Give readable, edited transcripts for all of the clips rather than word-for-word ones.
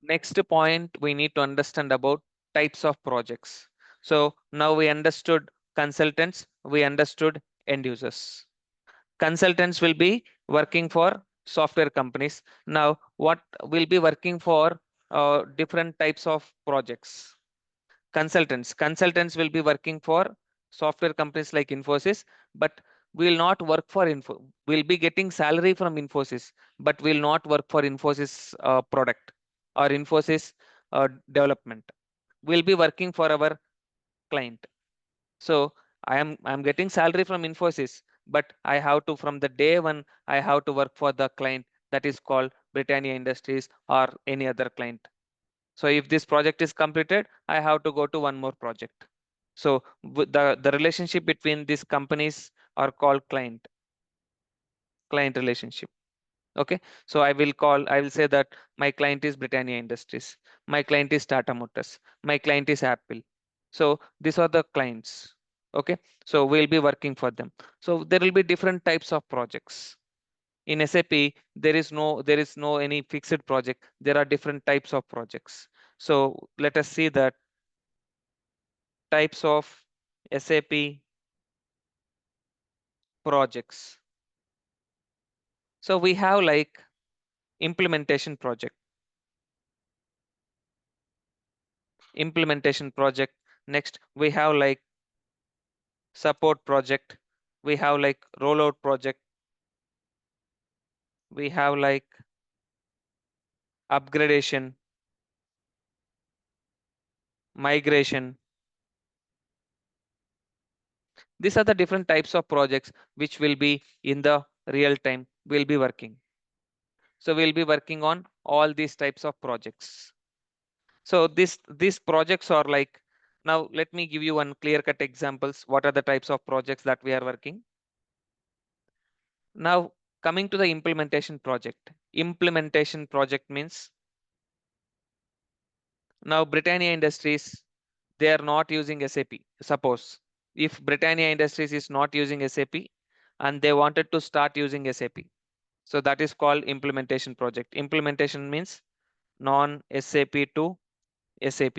Next point, we need to understand about types of projects. So now we understood consultants, we understood end users. Consultants will be working for software companies. Now, what will be working for different types of projects? Consultants will be working for software companies like Infosys, but will not work for Info. Will be getting salary from Infosys, but will not work for Infosys product or Infosys development. Will be working for our client. So I'm getting salary from Infosys, but I have to from the day one I have to work for the client that is called Britannia Industries or any other client. So if this project is completed, I have to go to one more project. So the relationship between these companies are called client relationship. Okay. So I will say that my client is Britannia Industries. My client is Tata Motors. My client is Apple. So these are the clients. Okay. So we'll be working for them. So there will be different types of projects. In SAP, there is no any fixed project. There are different types of projects. So let us see that types of SAP projects. So we have like implementation project, implementation project. Next, we have like support project. We have like rollout project. We have like upgradation, migration. These are the different types of projects which will be in the real time will be working. So we'll be working on all these types of projects. So these projects are like, now let me give you one clear cut examples. What are the types of projects that we are working? Now coming to the implementation project. Implementation project means now Britannia Industries, they are not using SAP. Suppose if Britannia Industries is not using SAP and they wanted to start using SAP. So that is called implementation project. Implementation means non-SAP to SAP.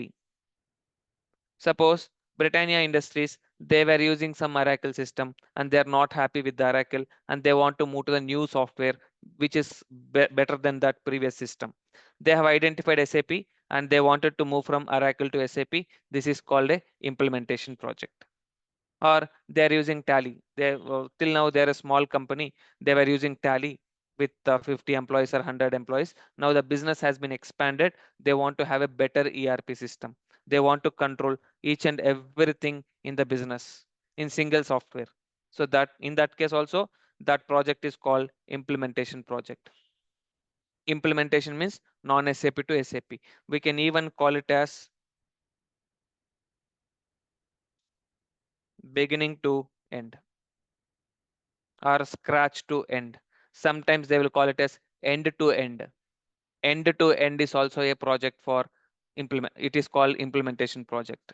Suppose Britannia Industries, they were using some Oracle system and they are not happy with the Oracle and they want to move to the new software which is better than that previous system. They have identified SAP and they wanted to move from Oracle to SAP. This is called a implementation project. Or they are using Tally. Till now they're a small company. They were using Tally with 50 employees or 100 employees. Now the business has been expanded. They want to have a better ERP system. They want to control each and everything in the business in single software. So that in that case also that project is called implementation project. Implementation means non-SAP to SAP. We can even call it as beginning to end or scratch to end. Sometimes they will call it as end to end. End to end is also a project for implement. It is called implementation project.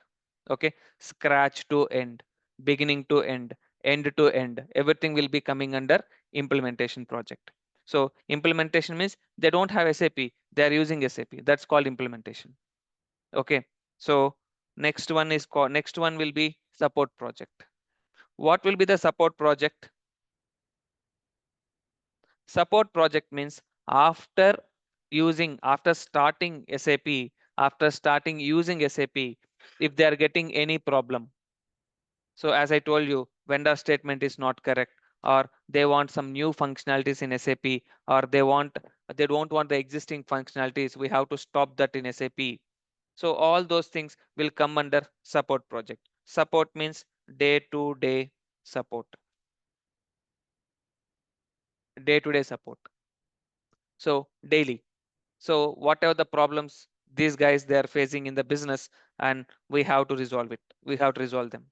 Okay, scratch to end, beginning to end to end. Everything will be coming under implementation project. So implementation means they don't have SAP, they are using SAP. That's called implementation. Okay, so next one will be support project. What will be the support project? Support project means after starting SAP, after starting using SAP, if they are getting any problem. So as I told you, vendor statement is not correct, or they want some new functionalities in SAP, or they don't want the existing functionalities. We have to stop that in SAP. So all those things will come under support project. Support means day-to-day support, day-to-day support. So daily. So whatever the problems these guys they are facing in the business, and we have to resolve it. We have to resolve them.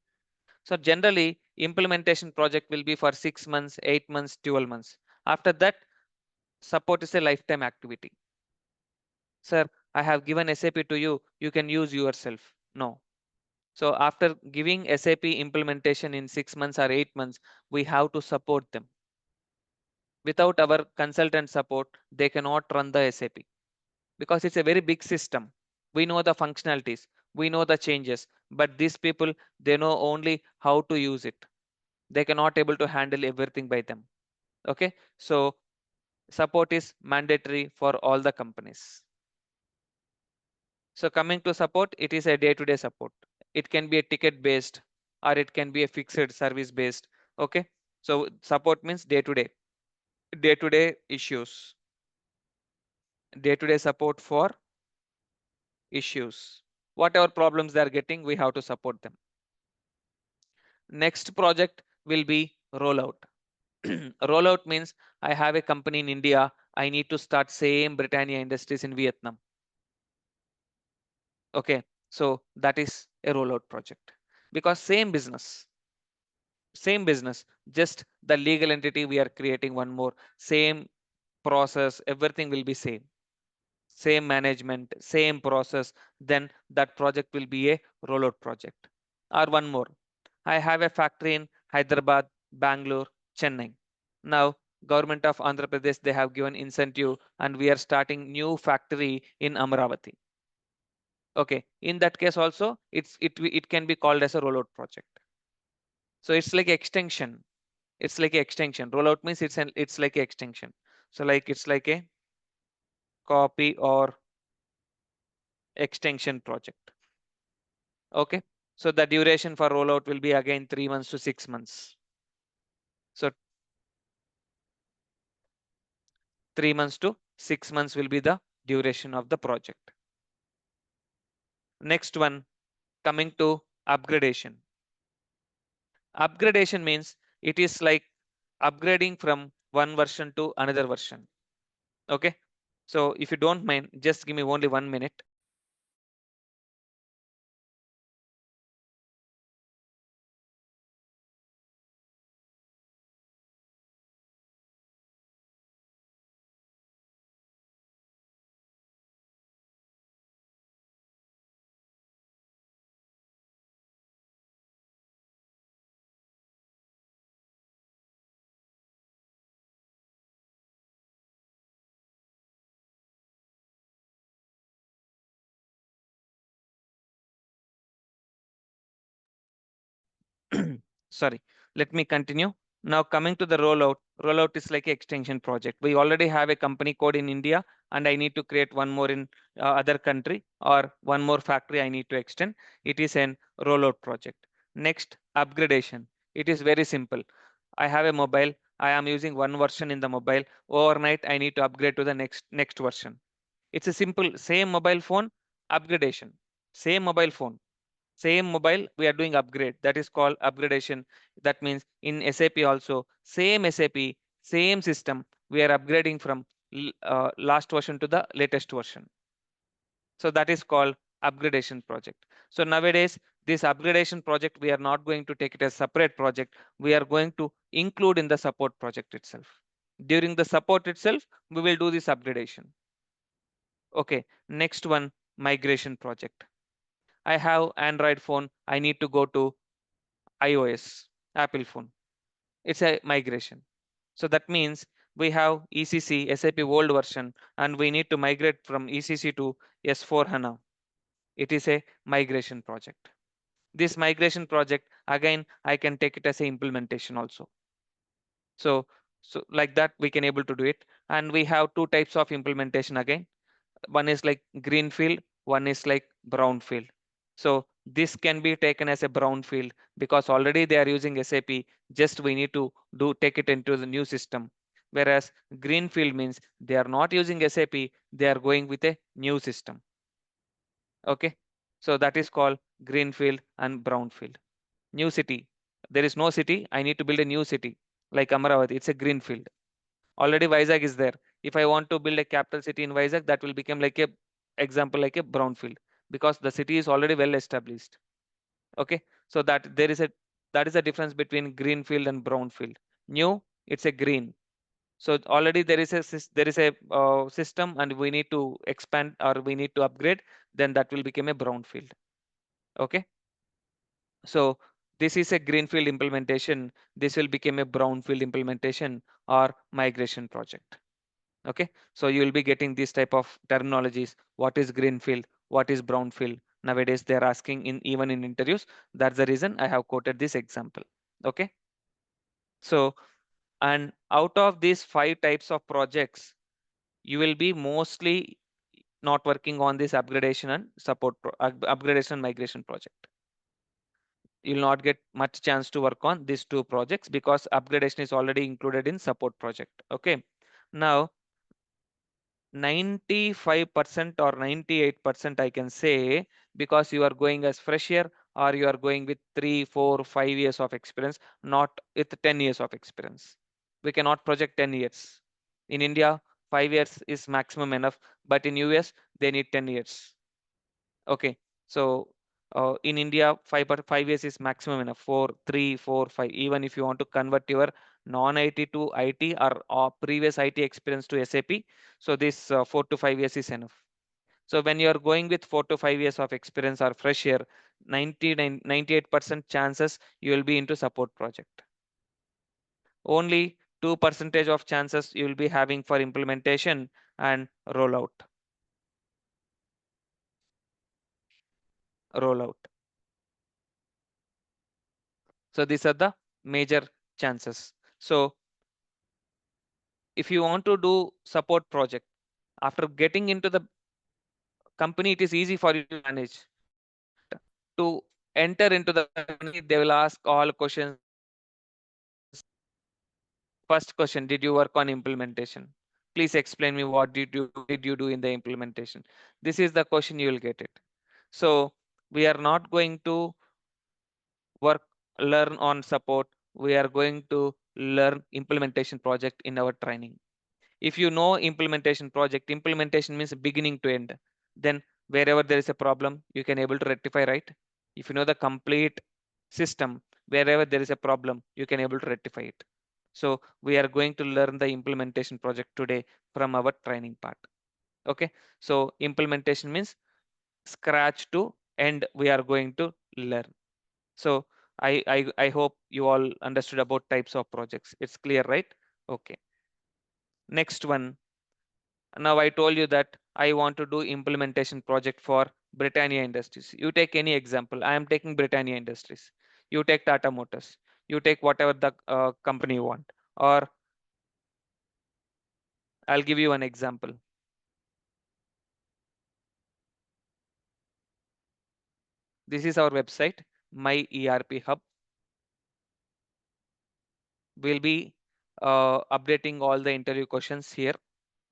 So generally, implementation project will be for 6 months, 8 months, 12 months. After that, support is a lifetime activity. Sir, I have given SAP to you. You can use yourself. No. So after giving SAP implementation in 6 months or 8 months, we have to support them. Without our consultant support, they cannot run the SAP. because it's a very big system. We know the functionalities, we know the changes, but these people, they know only how to use it. They cannot able to handle everything by them. Okay, so support is mandatory for all the companies. So coming to support, it is a day-to-day support. It can be a ticket based or it can be a fixed service based. Okay, so support means day-to-day, day-to-day issues, day-to-day support for issues. Whatever problems they are getting, we have to support them. Next project will be rollout. Rollout means I have a company in India. I need to start same Britannia Industries in Vietnam. Okay, so that is a rollout project because same business, just the legal entity we are creating one more, same process, everything will be same management, same process. Then that project will be a rollout project. Or one more, I have a factory in Hyderabad, Bangalore, Chennai. Now, government of Andhra Pradesh, they have given incentive and we are starting new factory in Amaravati. Okay, in that case also, it can be called as a rollout project. So it's like extension. It's like a extension. Rollout means it's like a extension. So like it's like a copy or extension project. Okay. So the duration for rollout will be again 3 months to 6 months. So 3 months to 6 months will be the duration of the project. Next one, coming to upgradation. Upgradation means it is like upgrading from one version to another version. Okay. So if you don't mind, just give me only 1 minute. Sorry, let me continue. Now coming to the rollout. Rollout is like an extension project. We already have a company code in India and I need to create one more in other country or one more factory I need to extend. It is an rollout project. Next, upgradation. It is very simple. I have a mobile. I am using one version in the mobile. Overnight, I need to upgrade to the next version. It's a simple same mobile phone upgradation. Same mobile phone, same mobile, we are doing upgrade. That is called upgradation. That means in SAP also, same SAP, same system, we are upgrading from last version to the latest version. So that is called upgradation project. So nowadays, this upgradation project, we are not going to take it as separate project. We are going to include in the support project itself. During the support itself, we will do this upgradation. Okay, next one, migration project. I have Android phone. I need to go to iOS, Apple phone. It's a migration. So that means we have ECC, SAP old version, and we need to migrate from ECC to S4 HANA. It is a migration project. This migration project, again, I can take it as a implementation also. So, so like that, we can able to do it. And we have two types of implementation again. One is like greenfield, one is like brownfield. So this can be taken as a brownfield because already they are using SAP. Just we need to take it into the new system. Whereas greenfield means they are not using SAP, they are going with a new system. Okay, so that is called greenfield and brownfield. New city, there is no city. I need to build a new city like Amaravati. It's a greenfield. Already Vizag is there. If I want to build a capital city in Vizag, that will become like a example like a brownfield because the city is already well established. Okay, so that is a difference between greenfield and brownfield. New, it's a green. So already there is a system and we need to expand or we need to upgrade. Then that will become a brownfield. Okay, so this is a greenfield implementation. This will become a brownfield implementation or migration project. Okay, so you will be getting this type of terminologies. What is greenfield? What is brownfield? Nowadays they are asking in even in interviews. That's the reason I have quoted this example. Okay, so and out of these 5 types of projects, you will be mostly not working on this upgradation and upgradation and migration project. You will not get much chance to work on these 2 projects because upgradation is already included in support project. Okay, now 95% or 98% I can say, because you are going as fresher or you are going with 3, 4, 5 years of experience, not with 10 years of experience. We cannot project 10 years. In India, 5 years is maximum enough, but in US, they need 10 years. Okay, so in India, 5 years is maximum enough. 4, 3, 4, 5. Even if you want to convert your non-IT to IT or previous IT experience to SAP, so this 4 to 5 years is enough. So when you are going with 4 to 5 years of experience or fresh year, 98% chances you will be into support project. Only 2% of chances you will be having for implementation and rollout. Rollout. So these are the major chances. So if you want to do support project, after getting into the company, it is easy for you to manage. But to enter into the company, they will ask all questions. First question, did you work on implementation? Please explain me what did you do in the implementation? This is the question you will get it. So we are not going to work learn on support. We are going to learn implementation project in our training. If you know implementation means beginning to end. Then wherever there is a problem, you can able to rectify, right? If you know the complete system, wherever there is a problem, you can able to rectify it. So we are going to learn the implementation project today from our training part. Okay, so implementation means scratch to end we are going to learn. So I hope you all understood about types of projects. It's clear, right? Okay. Next one. Now I told you that I want to do implementation project for Britannia Industries. You take any example. I am taking Britannia Industries. You take Tata Motors. You take whatever the company you want. Or I'll give you an example. This is our website, MyERP Hub. We'll be updating all the interview questions here.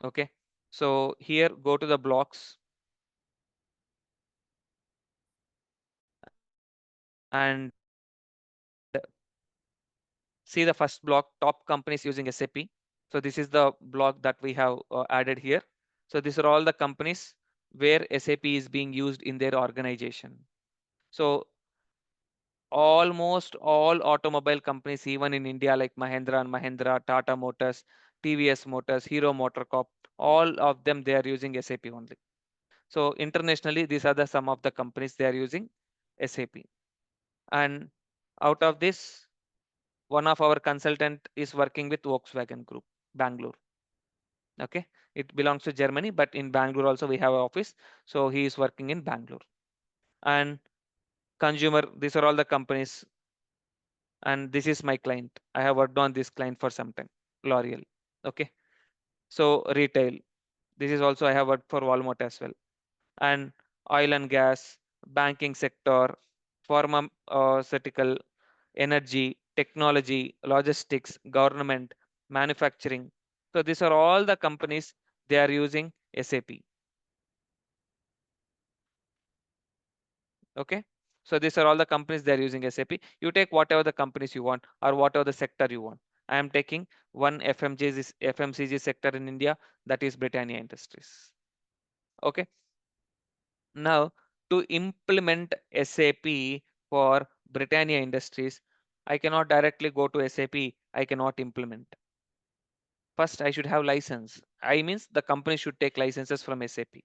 Okay. So here, go to the blocks and see the first block, top companies using SAP. So this is the block that we have added here. So these are all the companies where SAP is being used in their organization. So almost all automobile companies, even in India, like Mahindra and Mahindra, Tata Motors, TVS Motors, Hero Motorcorp, all of them, they are using SAP only. So internationally, these are the some of the companies they are using SAP. And out of this, one of our consultant is working with Volkswagen Group, Bangalore. Okay, it belongs to Germany, but in Bangalore also we have an office. So he is working in Bangalore. And consumer, these are all the companies. And this is my client. I have worked on this client for some time, L'Oreal. Okay, so retail. This is also I have worked for Walmart as well. And oil and gas, banking sector, pharmaceutical, energy, technology, logistics, government, manufacturing. So these are all the companies they are using SAP. Okay. So these are all the companies they are using SAP. You take whatever the companies you want or whatever the sector you want. I am taking one FMCG sector in India, that is Britannia Industries. Okay. Now to implement SAP for Britannia Industries, I cannot directly go to SAP. I cannot implement. First, I should have license. I means the company should take licenses from SAP.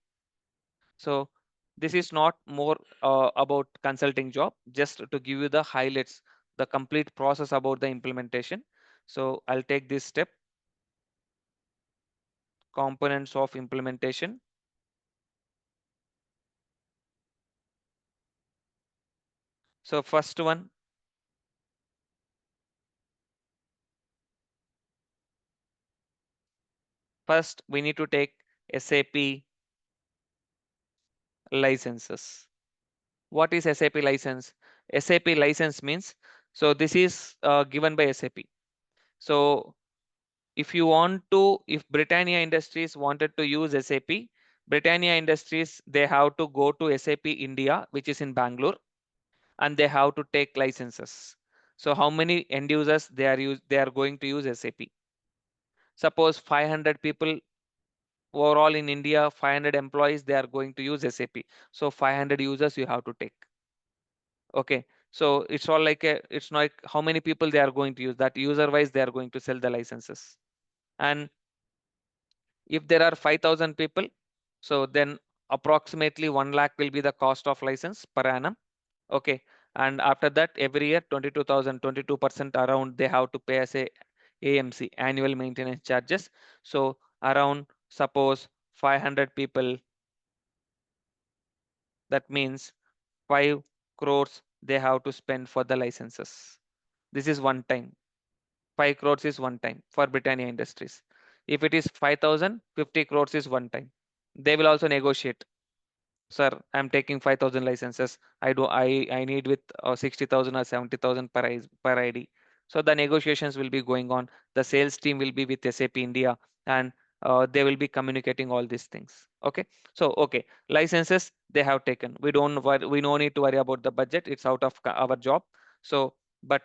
So this is not more about consulting job, just to give you the highlights, the complete process about the implementation. So I'll take this step. components of implementation. So first one, first we need to take SAP licenses. What is SAP license? SAP license means, so this is given by SAP. So if you want to, if Britannia Industries wanted to use SAP, Britannia Industries, they have to go to SAP India, which is in Bangalore, and they have to take licenses. So how many end users they are going to use SAP? Suppose 500 people overall in India, 500 employees, they are going to use SAP. So 500 users you have to take. Okay. So it's all like it's not like how many people they are going to use, that user wise they are going to sell the licenses. And if there are 5,000 people, so then approximately 1 lakh will be the cost of license per annum. Okay. And after that, every year 22,000, 22% around they have to pay as a AMC, annual maintenance charges. So around, suppose 500 people, that means 5 crores they have to spend for the licenses. This is one time. 5 crores is one time for Britannia Industries. If it is 5,000, 50 crores is one time. They will also negotiate. Sir, I'm taking 5,000 licenses. I need with 60,000 or 70,000 per ID. So the negotiations will be going on. The sales team will be with SAP India, and they will be communicating all these things. Okay. So okay, licenses they have taken. We no need to worry about the budget. It's out of our job. So but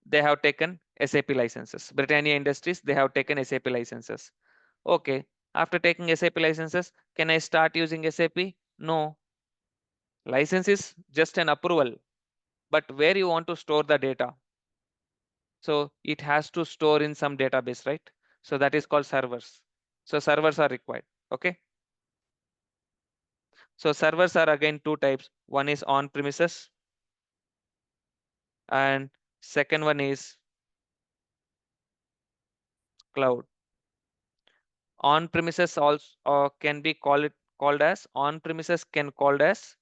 they have taken SAP licenses. Britannia Industries, they have taken SAP licenses. Okay. After taking SAP licenses, can I start using SAP? No. License is just an approval, but where you want to store the data? So it has to store in some database, right? So that is called servers. So servers are required. Okay. So servers are again two types. One is on premises, and second one is cloud. On premises also can be called as on premises can called as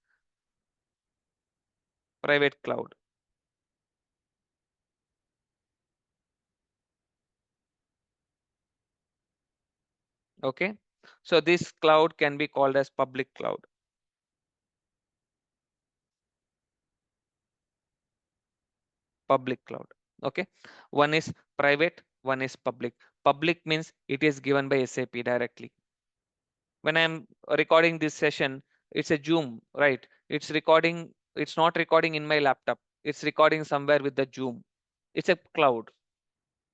private cloud. Okay. So this cloud can be called as public cloud. Public cloud. Okay. One is private, one is public. Public means it is given by SAP directly. When I'm recording this session, it's a Zoom, right? It's not recording in my laptop. It's recording somewhere with the Zoom. It's a cloud.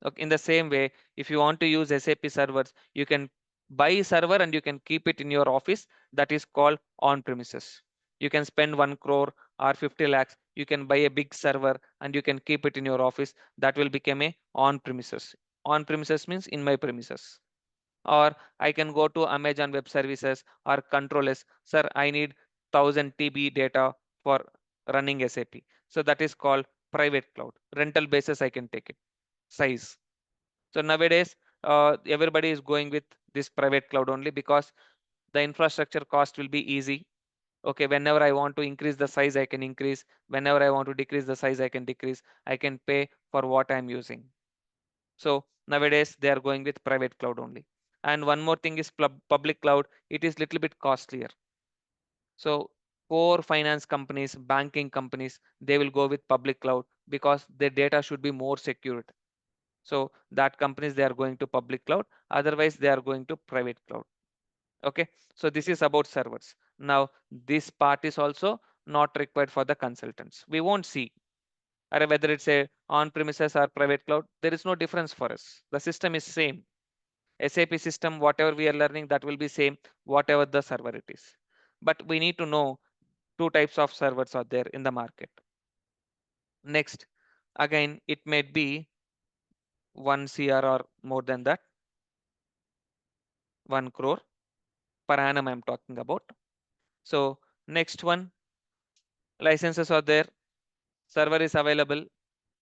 Okay. In the same way, if you want to use SAP servers, you can buy a server and you can keep it in your office. That is called on premises. You can spend 1 crore or 50 lakhs. You can buy a big server and you can keep it in your office. That will become a on premises. On premises means in my premises. Or I can go to Amazon Web Services or controllers. Sir, I need 1000 TB data for running SAP. So that is called private cloud. Rental basis I can take it. Size. So nowadays, everybody is going with this private cloud only because the infrastructure cost will be easy. Okay, whenever I want to increase the size, I can increase. Whenever I want to decrease the size, I can decrease. I can pay for what I'm using. So nowadays, they are going with private cloud only. And one more thing is public cloud. It is little bit costlier. So core finance companies, banking companies, they will go with public cloud because their data should be more secured. So that companies they are going to public cloud, otherwise they are going to private cloud. Okay. So this is about servers. Now this part is also not required for the consultants. We won't see whether it's a on premises or private cloud. There is no difference for us. The system is same. SAP system, whatever we are learning, that will be same, whatever the server it is. But we need to know two types of servers are there in the market. Next, again, it may be 1 CR or more than that, 1 crore per annum I'm talking about. So next one, licenses are there, server is available.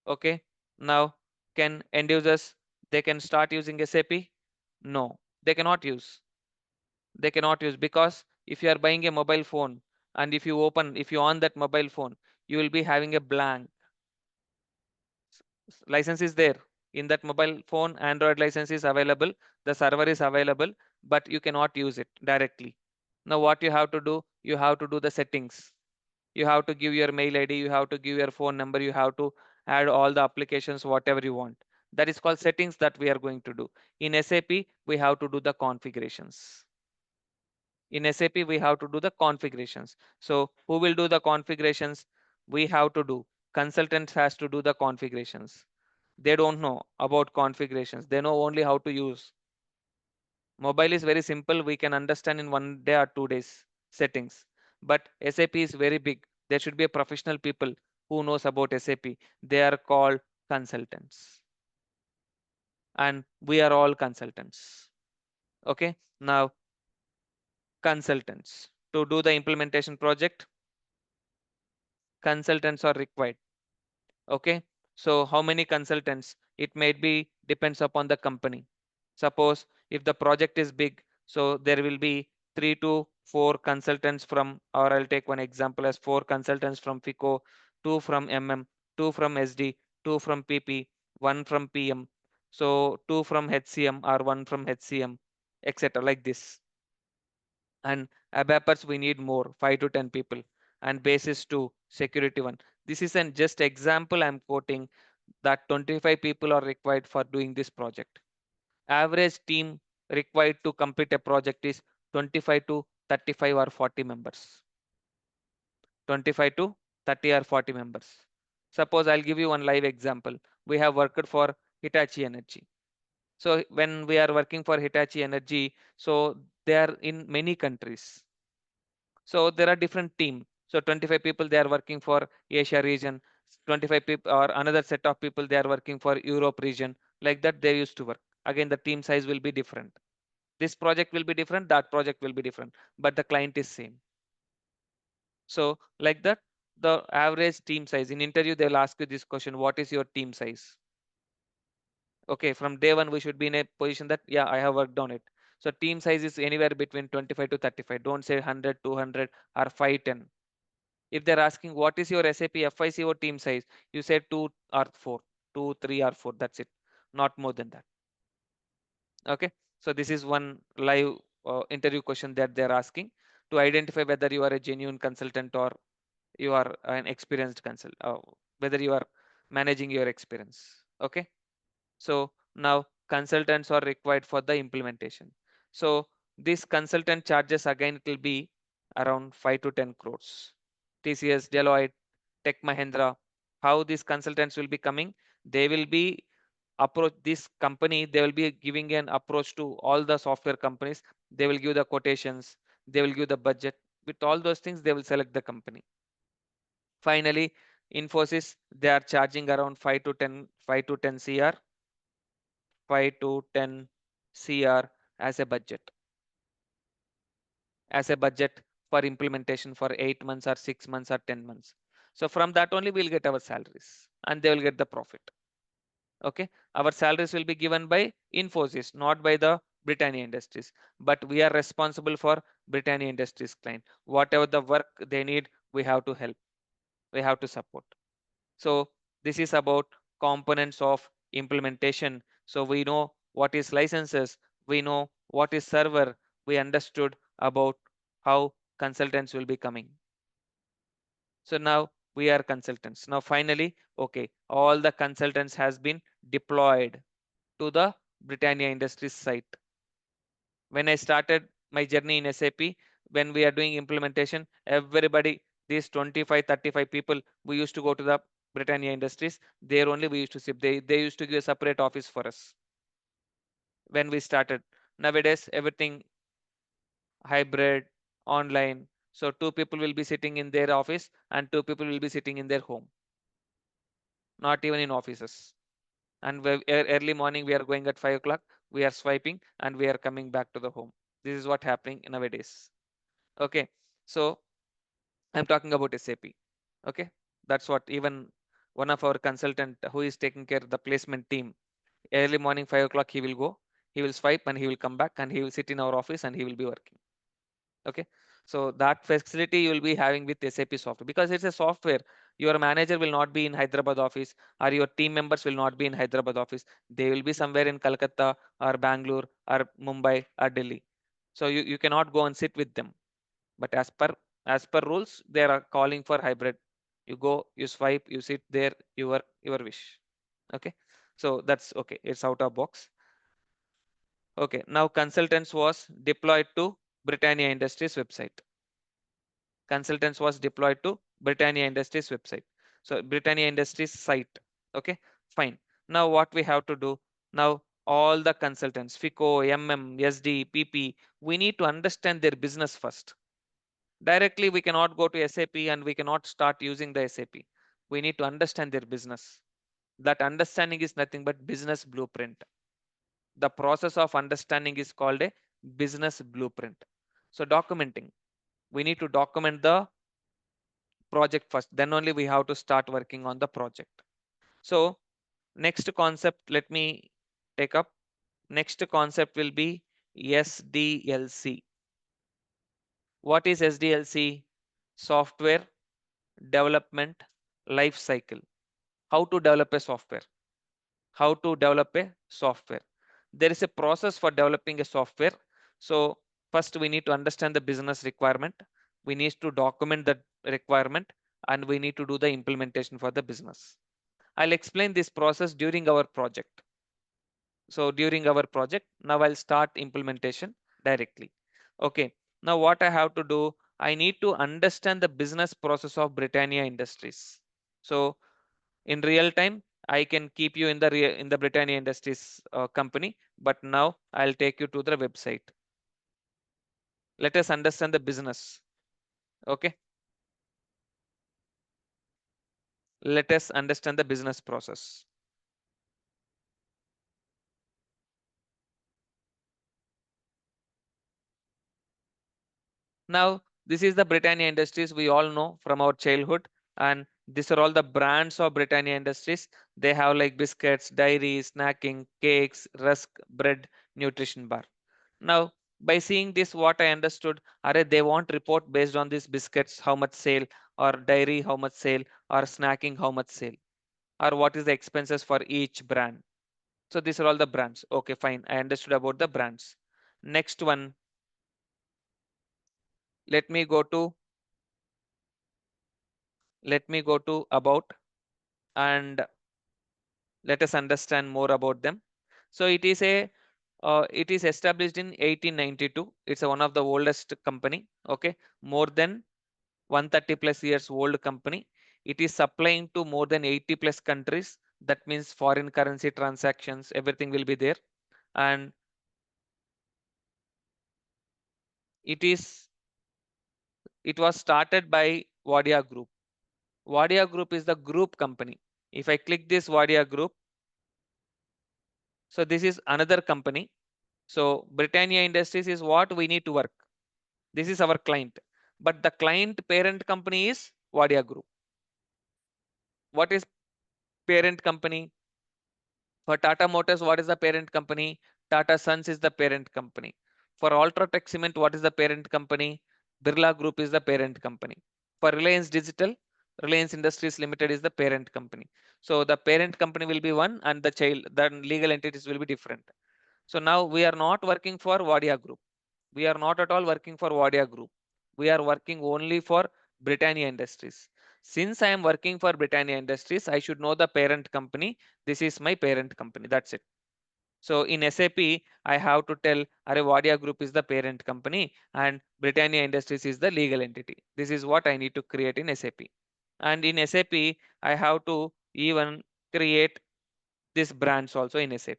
Okay. Now can end users, they can start using SAP? No. They cannot use. They cannot use because if you are buying a mobile phone and if you on that mobile phone, you will be having a blank license is there in that mobile phone. Android license is available, the server is available, but you cannot use it directly. Now what you have to do, you have to do the settings. You have to give your mail id, you have to give your phone number, you have to add all the applications whatever you want. That is called settings that we are going to do. In SAP we have to do the configurations. In SAP we have to do the configurations. So who will do the configurations? We have to do. Consultants has to do the configurations. They don't know about configurations, they know only how to use. Mobile is very simple, we can understand in 1 day or 2 days settings. But SAP is very big. There should be a professional people who knows about SAP. They are called consultants. And we are all consultants. Okay. Now consultants. To do the implementation project, consultants are required. Okay. So how many consultants? It may be depends upon the company. Suppose if the project is big, so there will be 3 to 4 consultants from, or I'll take one example as 4 consultants from FICO, 2 from MM, 2 from SD, 2 from PP, 1 from PM. So 2 from HCM or 1 from HCM, etc. Like this. And ABAPers we need more, 5 to 10 people. And basis 2, security 1. This is an just example I'm quoting that 25 people are required for doing this project. Average team required to complete a project is 25 to 35 or 40 members. 25 to 30 or 40 members. Suppose I'll give you one live example. We have worked for Hitachi Energy. So when we are working for Hitachi Energy, so they are in many countries. So there are different team. So 25 people they are working for Asia region, 25 people or another set of people they are working for Europe region. Like that they used to work. Again, the team size will be different. This project will be different, that project will be different, but the client is same. So like that, the average team size in interview, they'll ask you this question, what is your team size? Okay, from day one, we should be in a position that, yeah, I have worked on it. So team size is anywhere between 25 to 35. Don't say 100, 200 or 510. If they're asking what is your SAP FICO team size, you say 2 or 4, 2, 3 or 4. That's it. Not more than that. Okay. So this is one live interview question that they're asking to identify whether you are a genuine consultant or you are an experienced consultant, whether you are managing your experience. Okay. So now consultants are required for the implementation. So this consultant charges again it will be around 5 to 10 crores. TCS, Deloitte, Tech Mahindra, how these consultants will be coming? They will be approach this company, they will be giving an approach to all the software companies. They will give the quotations, they will give the budget. With all those things, they will select the company. Finally, Infosys, they are charging around 5 to 10 CR, 5 to 10 CR as a budget for implementation for 8 months or 6 months or 10 months. So from that only we'll get our salaries and they will get the profit. Okay, our salaries will be given by Infosys, not by the Britannia Industries, but we are responsible for Britannia Industries client. Whatever the work they need, we have to help, we have to support. So this is about components of implementation. So we know what is licenses, we know what is server, we understood about how consultants will be coming. So now we are consultants. Now finally, okay, all the consultants has been deployed to the Britannia Industries site. When I started my journey in SAP, when we are doing implementation, everybody, these 25, 35 people, we used to go to the Britannia Industries. There only we used to sit. They used to give a separate office for us when we started. Nowadays, everything hybrid, online. So 2 people will be sitting in their office and 2 people will be sitting in their home, not even in offices. And early morning we are going at 5 o'clock, we are swiping and we are coming back to the home. This is what happening nowadays. Okay, so I'm talking about SAP. Okay, that's what even one of our consultant who is taking care of the placement team, early morning 5 o'clock he will go, He will swipe and he will come back and he will sit in our office and he will be working. Okay, so that facility you will be having with SAP software, because it's a software. Your manager will not be in Hyderabad office, or your team members will not be in Hyderabad office. They will be somewhere in Calcutta or Bangalore or Mumbai or Delhi. So you cannot go and sit with them. But as per rules, they are calling for hybrid. You go, you swipe, you sit there, your wish. Okay, so that's okay. It's out of box. Okay, now consultants was deployed to Britannia Industries website. Consultants was deployed to Britannia Industries website. So Britannia Industries site. Okay, fine. Now what we have to do? Now all the consultants, FICO, SD, PP, we need to understand their business first. Directly we cannot go to SAP and we cannot start using the SAP. We need to understand their business. That understanding is nothing but business blueprint. The process of understanding is called a business blueprint. So documenting. We need to document the project first, then only we have to start working on the project. So next concept, let me take up. Next concept will be SDLC. What is SDLC? Software development life cycle. How to develop a software? How to develop a software? There is a process for developing a software. So first we need to understand the business requirement. We need to document the requirement, and we need to do the implementation for the business. I'll explain this process during our project. So during our project, now I'll start implementation directly. Okay, now what I have to do, I need to understand the business process of Britannia Industries. So in real time, I can keep you in the Britannia Industries company, but now I'll take you to the website. Let us understand the business. Okay, let us understand the business process. Now, this is the Britannia Industries we all know from our childhood, and these are all the brands of Britannia Industries. They have like biscuits, dairy, snacking, cakes, rusk, bread, nutrition bar. Now, by seeing this, what I understood, are they want report based on these biscuits, how much sale, or dairy, how much sale, or snacking, how much sale, or what is the expenses for each brand. So these are all the brands. Okay, fine. I understood about the brands. Next one, let me go to about, and let us understand more about them. So it is established in 1892. It's one of the oldest company. Okay, more than 130 plus years old company. It is supplying to more than 80 plus countries. That means foreign currency transactions, everything will be there. And it is it was started by Wadia Group. Wadia Group is the group company. If I click this Wadia Group, so this is another company. So Britannia Industries is what we need to work. This is our client, but the client parent company is Wadia Group. What is parent company? For Tata Motors, what is the parent company? Tata Sons is the parent company. For Ultratech Cement, what is the parent company? Birla Group is the parent company. For Reliance Digital, Reliance Industries Limited is the parent company. So the parent company will be one, and the legal entities will be different. So now we are not working for Wadia Group. We are not at all working for Wadia Group. We are working only for Britannia Industries. Since I am working for Britannia Industries, I should know the parent company. This is my parent company. That's it. So in SAP, I have to tell Wadia Group is the parent company and Britannia Industries is the legal entity. This is what I need to create in SAP. And in SAP, I have to even create this brands also in SAP.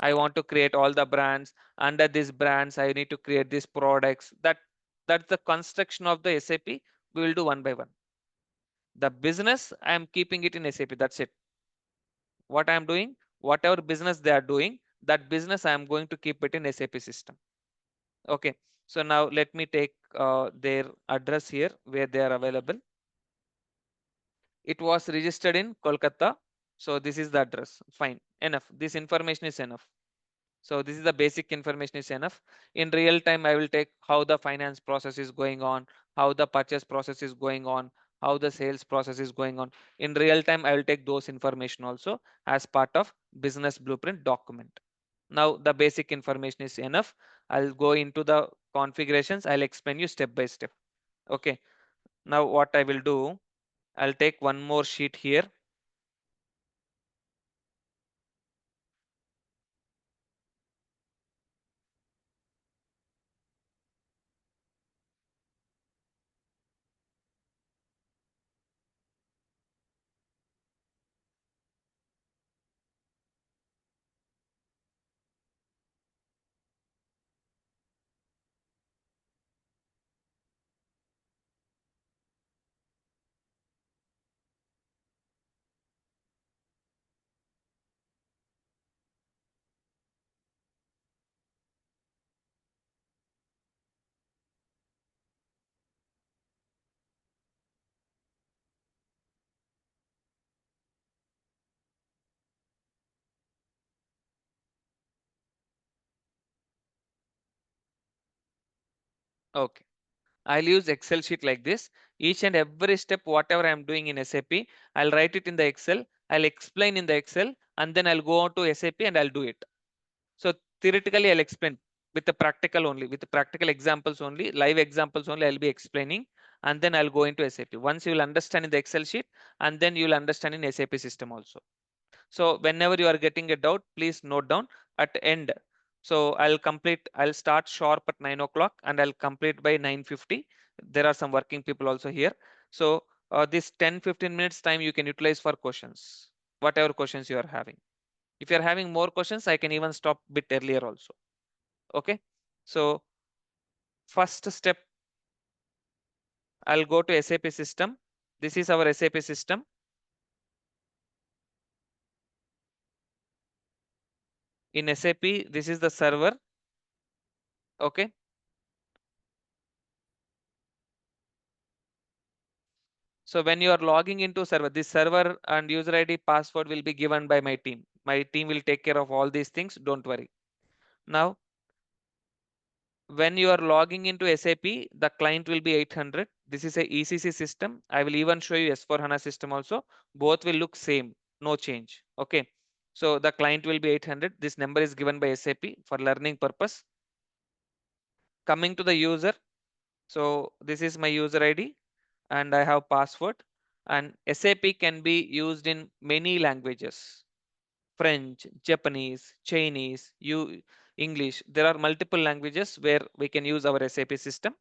I want to create all the brands. Under these brands, I need to create these products. That's the construction of the SAP. We will do one by one. The business, I am keeping it in SAP. That's it. What I am doing, whatever business they are doing, that business I am going to keep it in SAP system. Okay. So now let me take their address here where they are available. It was registered in Kolkata. So this is the address. Fine. Enough. This information is enough. So this is the basic information is enough. In real time, I will take how the finance process is going on, how the purchase process is going on, how the sales process is going on. In real time, I will take those information also as part of business blueprint document. Now the basic information is enough. I'll go into the configurations. I'll explain you step by step. Okay. Now what I will do, I'll take one more sheet here. Okay. I'll use Excel sheet like this. Each and every step, whatever I'm doing in SAP, I'll write it in the Excel. I'll explain in the Excel, and then I'll go on to SAP and I'll do it. So theoretically, I'll explain with the practical only, with the practical examples only, live examples only. I'll be explaining, and then I'll go into SAP. Once you will understand in the Excel sheet, and then you will understand in SAP system also. So whenever you are getting a doubt, please note down at end. So I'll start sharp at 9 o'clock and I'll complete by 9:50. There are some working people also here. So this 10-15 minutes time you can utilize for questions, whatever questions you are having. If you're having more questions, I can even stop bit earlier also. Okay. So first step, I'll go to SAP system. This is our SAP system. In SAP, this is the server. Okay. So when you are logging into server, this server and user ID password will be given by my team. My team will take care of all these things. Don't worry. Now, when you are logging into SAP, the client will be 800. This is a ECC system. I will even show you S4HANA system also. Both will look same, no change. Okay. So the client will be 800. This number is given by SAP for learning purpose. Coming to the user. So this is my user ID and I have password, and SAP can be used in many languages. French, Japanese, Chinese, English. There are multiple languages where we can use our SAP system.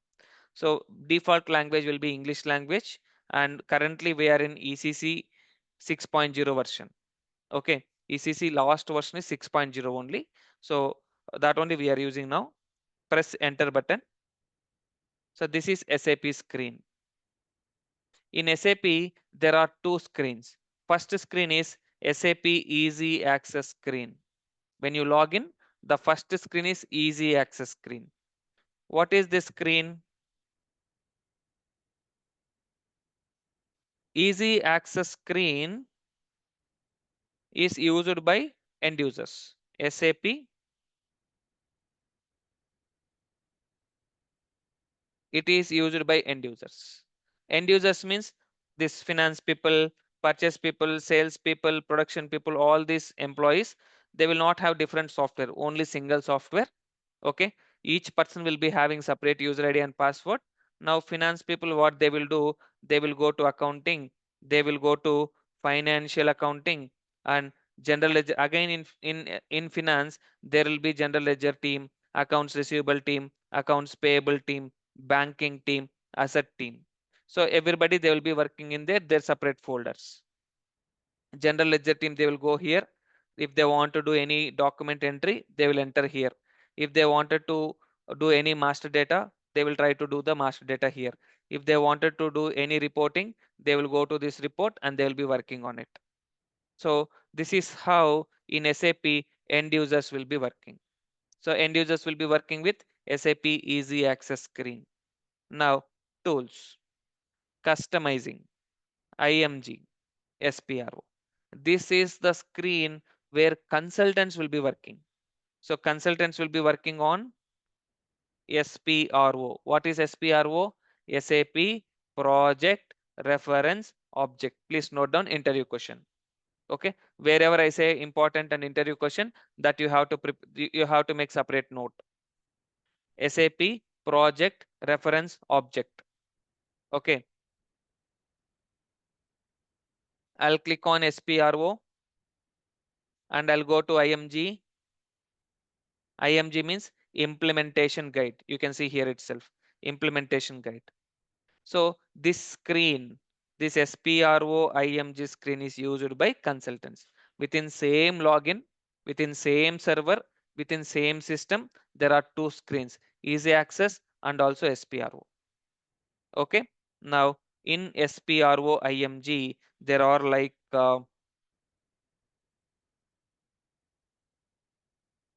So default language will be English language, and currently we are in ECC 6.0 version. Okay, ECC last version is 6.0 only. So that only we are using now. Press enter button. So this is SAP screen. In SAP, there are two screens. First screen is SAP Easy Access screen. When you log in, the first screen is Easy Access screen. What is this screen? Easy Access screen is used by end users. SAP, it is used by end users. End users means this finance people, purchase people, sales people, production people, all these employees, they will not have different software, only single software. Okay, each person will be having separate user ID and password. Now finance people, what they will do, they will go to accounting, they will go to financial accounting, and general ledger. Again, in finance there will be general ledger team, accounts receivable team, accounts payable team, banking team, asset team. So everybody, they will be working in their separate folders. General ledger team, they will go here. If they want to do any document entry, they will enter here. If they wanted to do any master data, they will try to do the master data here. If they wanted to do any reporting, they will go to this report and they will be working on it. So this is how in SAP end users will be working. So end users will be working with SAP Easy Access screen. Now tools, customizing, IMG, SPRO. This is the screen where consultants will be working. So consultants will be working on SPRO. What is SPRO? SAP Project Reference Object. Please note down interview question. Okay, wherever I say important and interview question, that you have to you have to make separate note. SAP Project Reference Object. Okay, I'll click on SPRO and I'll go to IMG. IMG means implementation guide. You can see here itself, implementation guide. So this screen, this SPRO IMG screen is used by consultants. Within same login, within same server, within same system, there are two screens, easy access and also SPRO. Okay. Now in SPRO IMG, there are like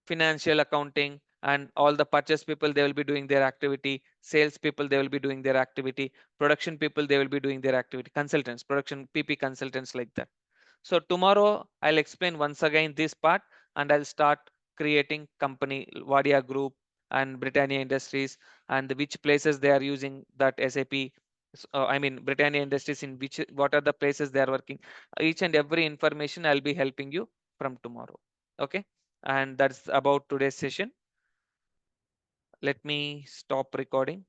financial accounting, and all the purchase people, they will be doing their activity, sales people, they will be doing their activity, production people, they will be doing their activity, consultants, production PP consultants, like that. So tomorrow I'll explain once again this part, and I'll start creating company Wadia Group and Britannia Industries, and which places they are using that SAP. I mean Britannia Industries, in which, what are the places they are working. Each and every information I'll be helping you from tomorrow. Okay, and that's about today's session. Let me stop recording.